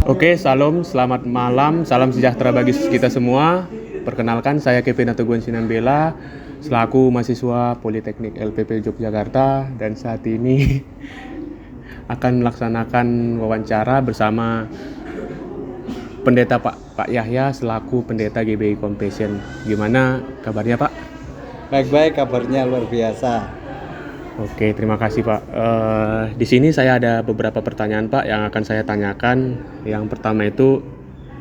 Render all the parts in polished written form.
Oke, salam, selamat malam, salam sejahtera bagi kita semua. Perkenalkan, saya Kevin Atoguan Sinambela, selaku mahasiswa Politeknik LPP Yogyakarta, dan saat ini akan melaksanakan wawancara bersama Pendeta Pak Yahya selaku Pendeta GBI Compassion. Gimana kabarnya Pak? Baik-baik, kabarnya luar biasa. Oke, terima kasih Pak. Di sini saya ada beberapa pertanyaan Pak yang akan saya tanyakan. Yang pertama itu,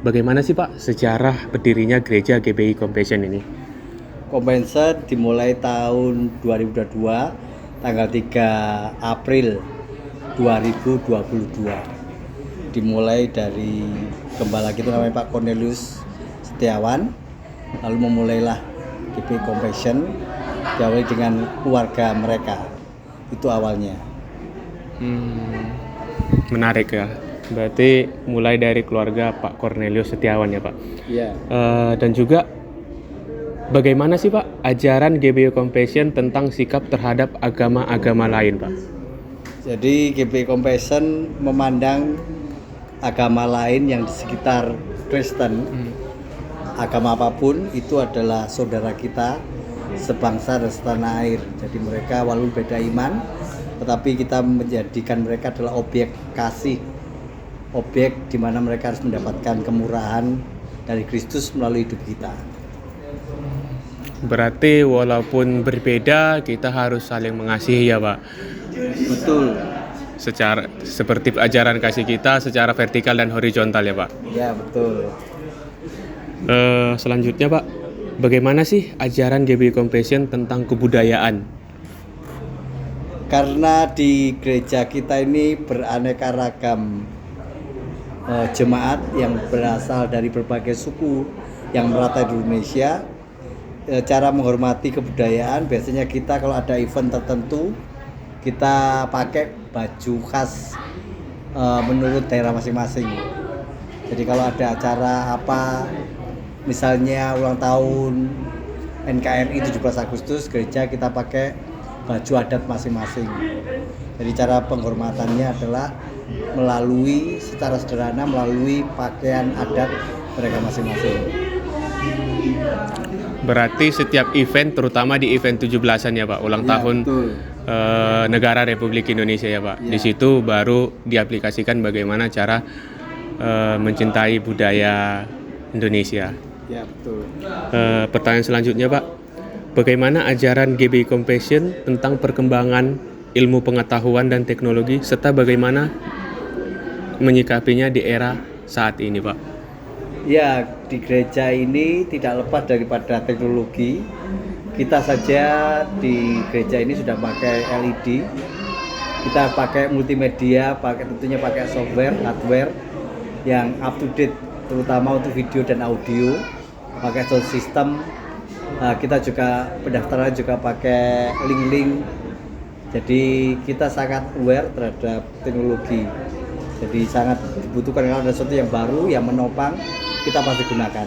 bagaimana sih Pak sejarah berdirinya gereja GBI Compassion ini? Compassion dimulai tahun 2022, tanggal 3 April 2022. Dimulai dari gembala kita namanya Pak Cornelius Setiawan. Lalu memulailah GBI Compassion, diawali dengan keluarga mereka. Itu awalnya. Menarik ya. Berarti mulai dari keluarga Pak Cornelius Setiawan ya Pak. Iya. Dan juga bagaimana sih Pak ajaran GBI Compassion tentang sikap terhadap agama-agama lain Pak? Jadi GBI Compassion memandang agama lain yang di sekitar Kristen, agama apapun itu adalah saudara kita, sebangsa dan setanah air. Jadi mereka walaupun beda iman, tetapi kita menjadikan mereka adalah objek kasih, objek di mana mereka harus mendapatkan kemurahan dari Kristus melalui hidup kita. Berarti walaupun berbeda kita harus saling mengasihi ya Pak. Betul. Secara seperti ajaran kasih kita secara vertikal dan horizontal ya Pak. Ya, betul. Selanjutnya Pak, bagaimana sih ajaran GBI Compassion tentang kebudayaan? Karena di gereja kita ini beraneka ragam jemaat yang berasal dari berbagai suku yang merata di Indonesia. Cara menghormati kebudayaan, biasanya kita kalau ada event tertentu kita pakai baju khas menurut daerah masing-masing. Jadi kalau ada acara apa, misalnya ulang tahun NKRI 17 Agustus, gereja kita pakai baju adat masing-masing. Jadi cara penghormatannya adalah secara sederhana melalui pakaian adat mereka masing-masing. Berarti setiap event, terutama di event 17-an ya Pak, ulang tahun negara Republik Indonesia ya Pak. Ya. Di situ baru diaplikasikan bagaimana cara mencintai budaya Indonesia. Ya, betul. Pertanyaan selanjutnya Pak, bagaimana ajaran GBI Compassion tentang perkembangan ilmu pengetahuan dan teknologi serta bagaimana menyikapinya di era saat ini Pak? Ya, di gereja ini tidak lepas daripada teknologi. Kita saja di gereja ini sudah pakai LED. Kita pakai multimedia, tentunya pakai software, hardware yang up to date, terutama untuk video dan audio. Pakai sound system. Kita juga pendaftaran juga pakai link-link. Jadi kita sangat aware terhadap teknologi. Jadi sangat dibutuhkan kalau ada sesuatu yang baru yang menopang, kita pasti gunakan.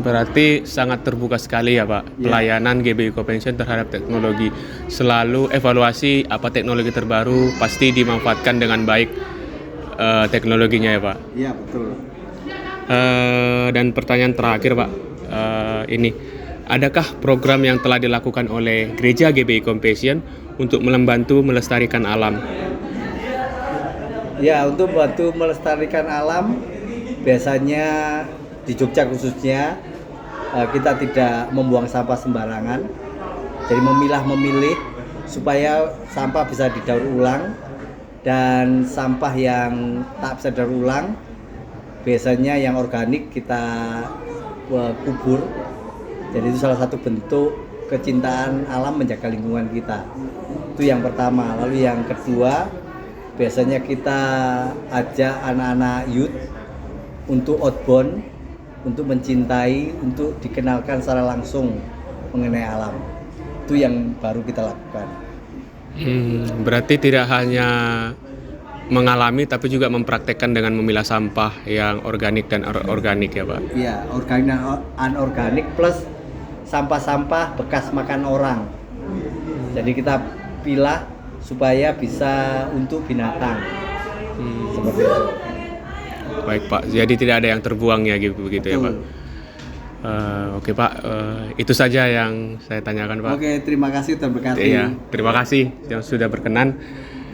Berarti sangat terbuka sekali ya Pak, pelayanan GBI Compassion terhadap teknologi. Selalu evaluasi apa teknologi terbaru, pasti dimanfaatkan dengan baik teknologinya ya Pak. Iya, betul. Dan pertanyaan terakhir Pak, ini adakah program yang telah dilakukan oleh gereja GBI Compassion untuk membantu melestarikan alam? Ya, untuk membantu melestarikan alam, biasanya di Jogja khususnya kita tidak membuang sampah sembarangan. Jadi memilih supaya sampah bisa didaur ulang, dan sampah yang tak bisa daur ulang biasanya yang organik kita kubur. Jadi itu salah satu bentuk kecintaan alam, menjaga lingkungan kita. Itu yang pertama. Lalu yang kedua, biasanya kita ajak anak-anak youth untuk outbound, untuk mencintai, untuk dikenalkan secara langsung mengenai alam. Itu yang baru kita lakukan. Berarti tidak hanya mengalami tapi juga mempraktekkan dengan memilah sampah yang organik dan organik ya Pak? Iya, organik dan anorganik plus sampah-sampah bekas makan orang. Jadi kita pilah supaya bisa untuk binatang. Seperti itu. Baik Pak, jadi tidak ada yang terbuang ya gitu begitu ya Pak. Betul. Oke Pak, itu saja yang saya tanyakan Pak. Oke, terima kasih, terberkati. Iya, terima kasih yang sudah berkenan.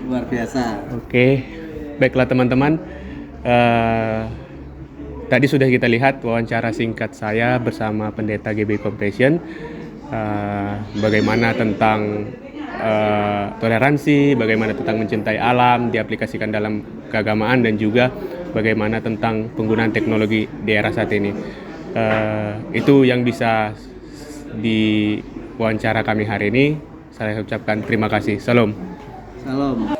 Luar biasa. Oke, baiklah teman-teman. Tadi sudah kita lihat wawancara singkat saya bersama Pendeta GB Compassion. Bagaimana tentang toleransi, bagaimana tentang mencintai alam diaplikasikan dalam keagamaan, dan juga bagaimana tentang penggunaan teknologi di era saat ini. Itu yang bisa di wawancara kami hari ini. Saya ucapkan terima kasih. Salam. Salam.